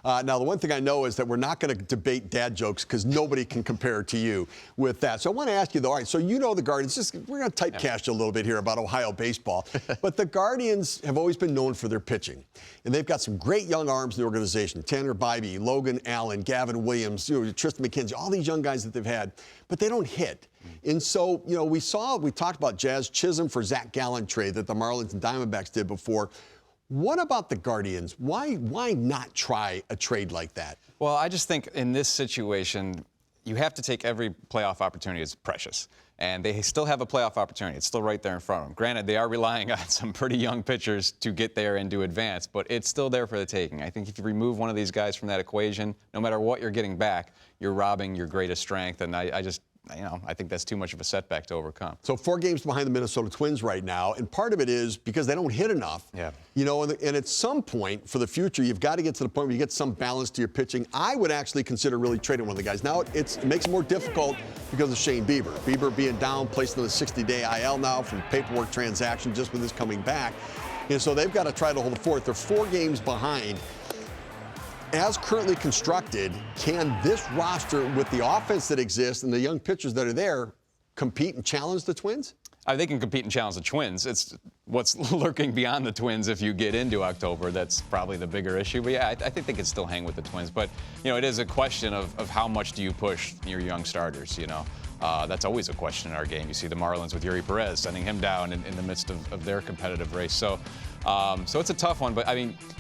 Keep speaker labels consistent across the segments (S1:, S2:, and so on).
S1: Now, the one thing I know is that we're not going to debate dad jokes because nobody can compare to you with that. So I want to ask you, though, all right, so you know the Guardians. We're going to typecast you a little bit here about Ohio baseball. But the Guardians have always been known for their pitching. And they've got some great young arms in the organization. Tanner Bybee, Logan Allen, Gavin Williams, Tristan McKenzie, all these young guys that they've had. But they don't hit. And so, we talked about Jazz Chisholm for Zach Gallen trade that the Marlins and Diamondbacks did before. What about the Guardians? Why not try a trade like that?
S2: Well, I just think in this situation, you have to take every playoff opportunity as precious. And they still have a playoff opportunity. It's still right there in front of them. Granted, they are relying on some pretty young pitchers to get there and to advance, but it's still there for the taking. I think if you remove one of these guys from that equation, no matter what you're getting back, you're robbing your greatest strength. And I think that's too much of a setback to overcome.
S1: So 4 games behind the Minnesota Twins right now, and part of it is because they don't hit enough.
S2: Yeah.
S1: And at some point for the future, you've got to get to the point where you get some balance to your pitching. I would actually consider really trading one of the guys. Now, it makes it more difficult because of Shane Bieber. Bieber being down, placed on the 60-day IL now from paperwork transaction just with his coming back. And so they've got to try to hold the fort. They're 4 games behind. As currently constructed, can this roster, with the offense that exists and the young pitchers that are there, compete and challenge the Twins?
S2: They can compete and challenge the Twins. It's what's lurking beyond the Twins if you get into October that's probably the bigger issue. But yeah, I think they can still hang with the Twins. But, it is a question of how much do you push your young starters, That's always a question in our game. You see the Marlins with Yuri Perez sending him down in the midst of their competitive race. So it's a tough one, but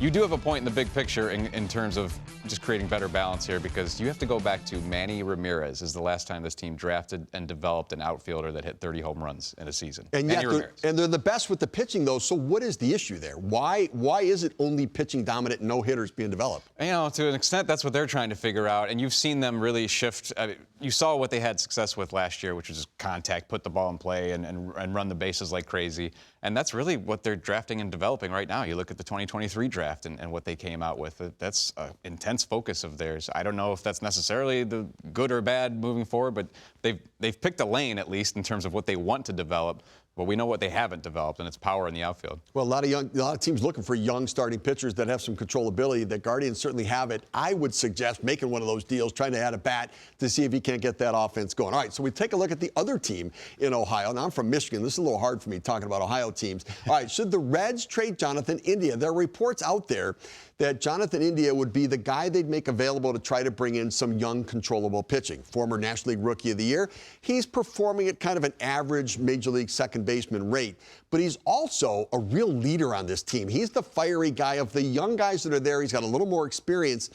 S2: you do have a point in the big picture in terms of just creating better balance here, because you have to go back to Manny Ramirez is the last time this team drafted and developed an outfielder that hit 30 home runs in a season.
S1: And they're the best with the pitching, though. So what is the issue there? Why is it only pitching dominant and no hitters being developed?
S2: To an extent, that's what they're trying to figure out. And you've seen them really shift. You saw what they had success with last year, which was just contact, put the ball in play, and run the bases like crazy. And that's really what they're drafting and developing right now. You look at the 2023 draft and what they came out with. That's an intense focus of theirs. I don't know if that's necessarily the good or bad moving forward, but they've picked a lane, at least, in terms of what they want to develop. Well, we know what they haven't developed, and it's power in the outfield.
S1: Well, a lot of teams looking for young starting pitchers that have some controllability. The Guardians certainly have it. I would suggest making one of those deals, trying to add a bat to see if he can't get that offense going. All right, so we take a look at the other team in Ohio. Now, I'm from Michigan. This is a little hard for me talking about Ohio teams. All right, should the Reds trade Jonathan India? There are reports out there that Jonathan India would be the guy they'd make available to try to bring in some young, controllable pitching. Former National League Rookie of the Year. He's performing at kind of an average Major League second baseman rate, but he's also a real leader on this team. He's the fiery guy. Of the young guys that are there, he's got a little more experience.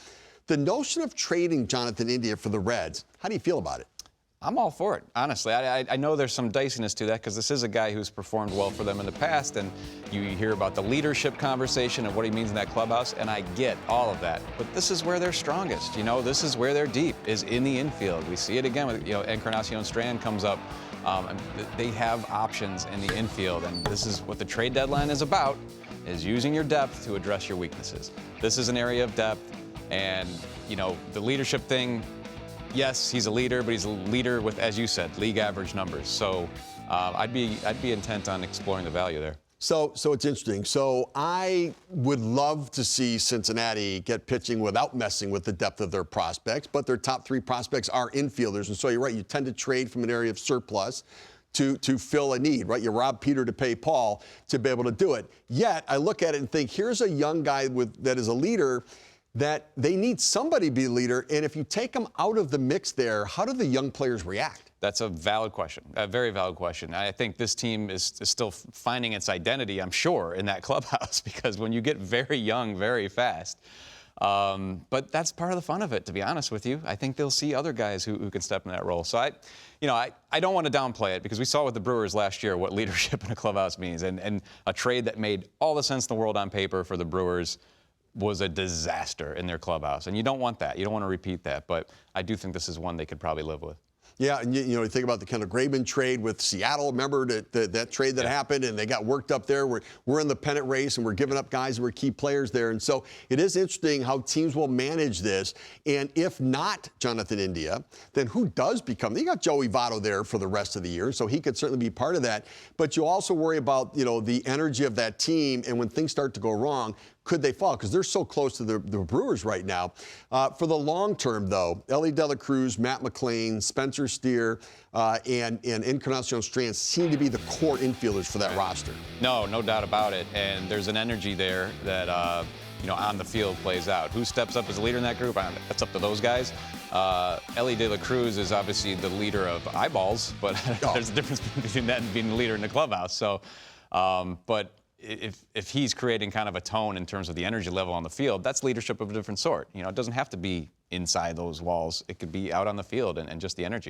S1: The notion of trading Jonathan India for the Reds, how do you feel about it?
S2: I'm all for it, honestly. I know there's some diciness to that because this is a guy who's performed well for them in the past, and you hear about the leadership conversation and what he means in that clubhouse, and I get all of that. But this is where they're strongest. This is where they're deep, is in the infield. We see it again with, Encarnacion Strand comes up. They have options in the infield, and this is what the trade deadline is about, is using your depth to address your weaknesses. This is an area of depth, and, the leadership thing, yes, he's a leader, but he's a leader with, as you said, league average numbers. So I'd be intent on exploring the value there.
S1: So it's interesting. So I would love to see Cincinnati get pitching without messing with the depth of their prospects, but their top 3 prospects are infielders. And so you're right, you tend to trade from an area of surplus to fill a need, right? You rob Peter to pay Paul to be able to do it. Yet I look at it and think, here's a young guy that is a leader, that they need somebody to be a leader, and if you take them out of the mix there, how do the young players react?
S2: That's a valid question, a very valid question. I think this team is still finding its identity, I'm sure, in that clubhouse, because when you get very young very fast, but that's part of the fun of it, to be honest with you. I think they'll see other guys who can step in that role. So I don't want to downplay it, because we saw with the Brewers last year what leadership in a clubhouse means, and a trade that made all the sense in the world on paper for the Brewers was a disaster in their clubhouse. And you don't want that. You don't want to repeat that. But I do think this is one they could probably live with.
S1: Yeah, and you think about the Kendall Graveman trade with Seattle. Remember that trade that happened, and they got worked up there. We're in the pennant race, and we're giving up guys who are key players there. And so it is interesting how teams will manage this. And if not Jonathan India, then who does become? You got Joey Votto there for the rest of the year, so he could certainly be part of that. But you also worry about the energy of that team, and when things start to go wrong, could they fall? Because they're so close to the Brewers right now. For the long term, though, Ellie De La Cruz, Matt McLain, Spencer Steer, and Encarnacion Strand seem to be the core infielders for that roster.
S2: No doubt about it. And there's an energy there that, on the field plays out. Who steps up as a leader in that group? That's up to those guys. Ellie De La Cruz is obviously the leader of eyeballs, but there's a difference between that and being the leader in the clubhouse. So, but if he's creating kind of a tone in terms of the energy level on the field, that's leadership of a different sort. It doesn't have to be inside those walls. It could be out on the field and just the energy.